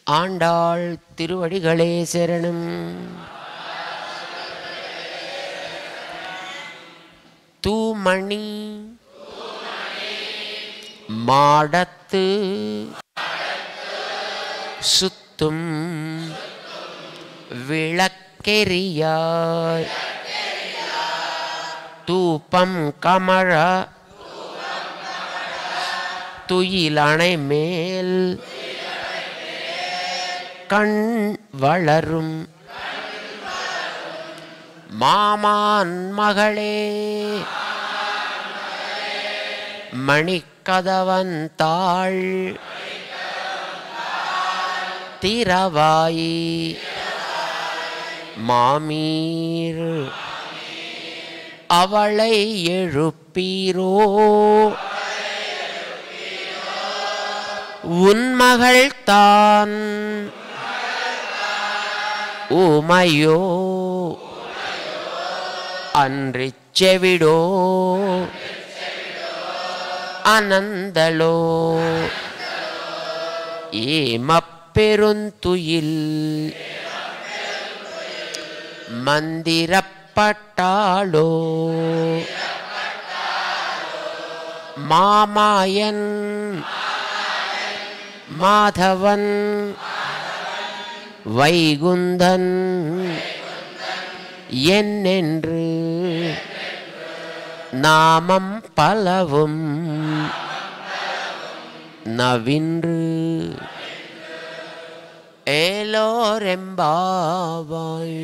ஆண்டாள் திருவடிகளே சரணம். தூமணி மாடத்து சுத்தும் விளக்கெரியாய் தூபம் கமழ துயிலணை மேல் கண் வளரும் மாமான் மகளே மணிக்கதவன் தாள் திரவாயி மாமீர் அவளை எழுப்பீரோ உன்மகள் தான் உமையோ அன்றிச் செவிடோ அனந்தலோ ஏமப்பெருந்துயில் மந்திரப்பட்டாளோ மாமாயன் மாதவன் வைகுந்தன் என்னென்று நாமம் பலவும் நவின்று ஏலோரெம்பாவாய்.